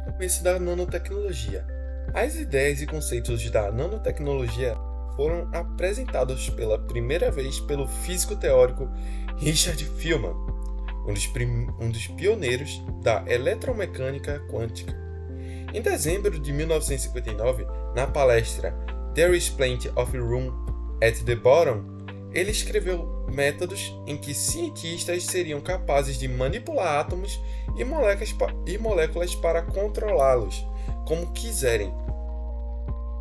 O começo da nanotecnologia. As ideias e conceitos da nanotecnologia foram apresentados pela primeira vez pelo físico teórico Richard Feynman, um dos pioneiros da eletromecânica quântica. Em dezembro de 1959, na palestra There is Plenty of Room at the Bottom, ele escreveu métodos em que cientistas seriam capazes de manipular átomos e moléculas para controlá-los como quiserem.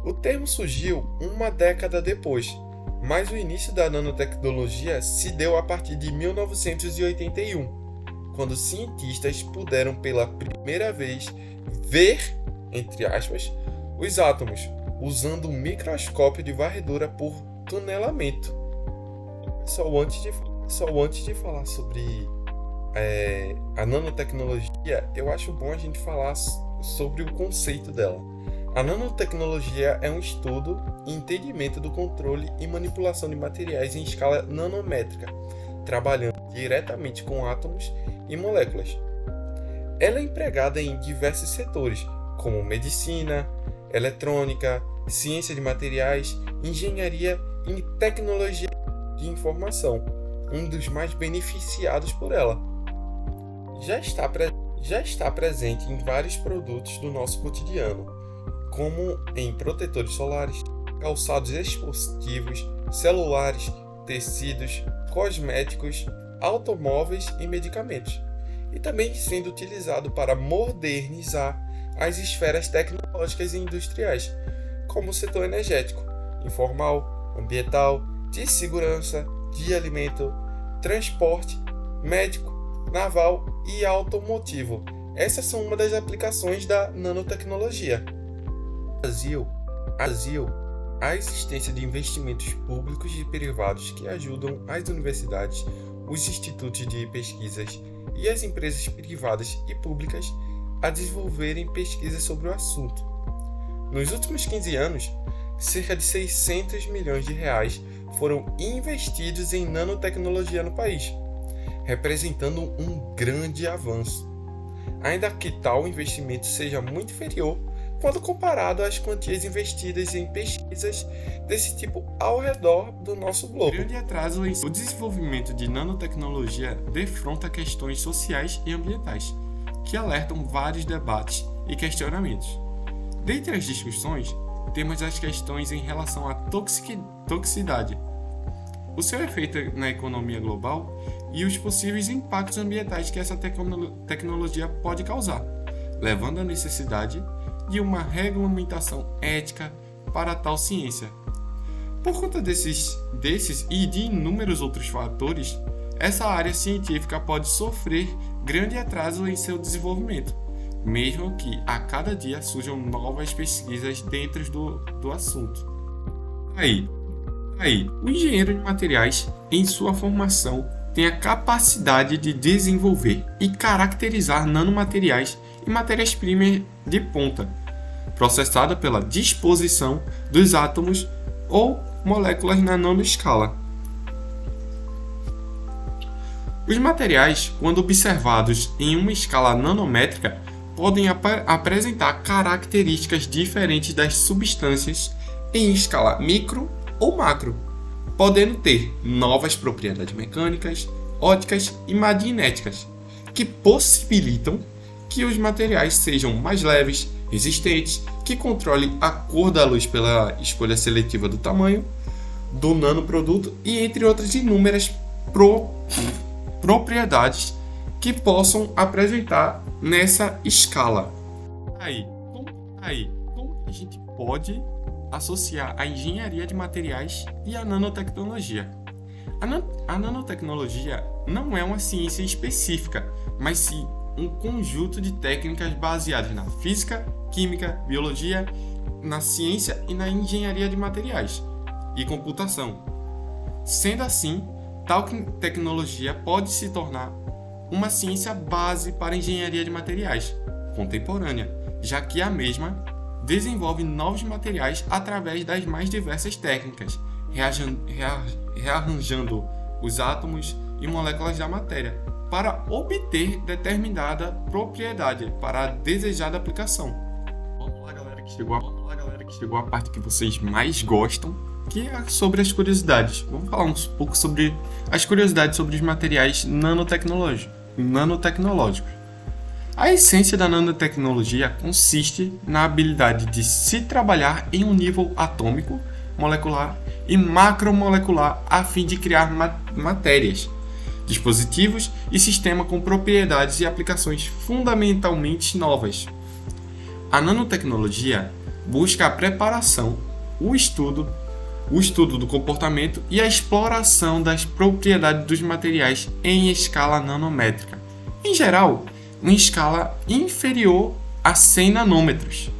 O termo surgiu uma década depois, mas o início da nanotecnologia se deu a partir de 1981, quando cientistas puderam pela primeira vez ver, entre aspas, os átomos usando um microscópio de varredura por tunelamento. Pessoal, antes de falar sobre a nanotecnologia, eu acho bom a gente falar sobre o conceito dela. A nanotecnologia é um estudo e entendimento do controle e manipulação de materiais em escala nanométrica, trabalhando diretamente com átomos e moléculas. Ela é empregada em diversos setores, como medicina, eletrônica, ciência de materiais, engenharia e tecnologia de informação, um dos mais beneficiados por ela. Já está presente em vários produtos do nosso cotidiano, como em protetores solares, calçados esportivos, celulares, tecidos, cosméticos, automóveis e medicamentos, e também sendo utilizado para modernizar as esferas tecnológicas e industriais, como o setor energético, informal, ambiental, de segurança, de alimento, transporte, médico, naval e automotivo. Essas são uma das aplicações da nanotecnologia. No Brasil, a existência de investimentos públicos e privados que ajudam as universidades, os institutos de pesquisas e as empresas privadas e públicas a desenvolverem pesquisas sobre o assunto. Nos últimos 15 anos, cerca de 600 milhões de reais foram investidos em nanotecnologia no país, representando um grande avanço, ainda que tal investimento seja muito inferior quando comparado às quantias investidas em pesquisas desse tipo ao redor do nosso globo. O grande atraso em o desenvolvimento de nanotecnologia defronta questões sociais e ambientais, que alertam vários debates e questionamentos. Dentre as discussões, temos as questões em relação à toxicidade, o seu efeito na economia global e os possíveis impactos ambientais que essa tecnologia pode causar, levando à necessidade de uma regulamentação ética para tal ciência. Por conta desses e de inúmeros outros fatores, essa área científica pode sofrer grande atraso em seu desenvolvimento, mesmo que a cada dia surjam novas pesquisas dentro do assunto. Aí, o engenheiro de materiais, em sua formação, tem a capacidade de desenvolver e caracterizar nanomateriais e matérias-primas de ponta, processada pela disposição dos átomos ou moléculas na nanoescala. Os materiais, quando observados em uma escala nanométrica, podem apresentar características diferentes das substâncias em escala micro ou macro, podendo ter novas propriedades mecânicas, ópticas e magnéticas, que possibilitam que os materiais sejam mais leves, resistentes, que controlem a cor da luz pela escolha seletiva do tamanho do nanoproduto e entre outras inúmeras propriedades que possam apresentar nessa escala. Como a gente pode associar a engenharia de materiais e a nanotecnologia? A nanotecnologia não é uma ciência específica, mas sim um conjunto de técnicas baseadas na física, química, biologia, na ciência e na engenharia de materiais e computação. Sendo assim, tal tecnologia pode se tornar uma ciência base para a engenharia de materiais contemporânea, já que a mesma desenvolve novos materiais através das mais diversas técnicas, rearranjando os átomos e moléculas da matéria, para obter determinada propriedade para a desejada aplicação. Vamos lá, galera, que chegou a parte que vocês mais gostam, que é sobre as curiosidades. Vamos falar um pouco sobre as curiosidades sobre os materiais nanotecnológicos. A essência da nanotecnologia consiste na habilidade de se trabalhar em um nível atômico, molecular e macromolecular a fim de criar matérias, dispositivos e sistemas com propriedades e aplicações fundamentalmente novas. A nanotecnologia busca a preparação, o estudo do comportamento e a exploração das propriedades dos materiais em escala nanométrica, em geral, em escala inferior a 100 nanômetros.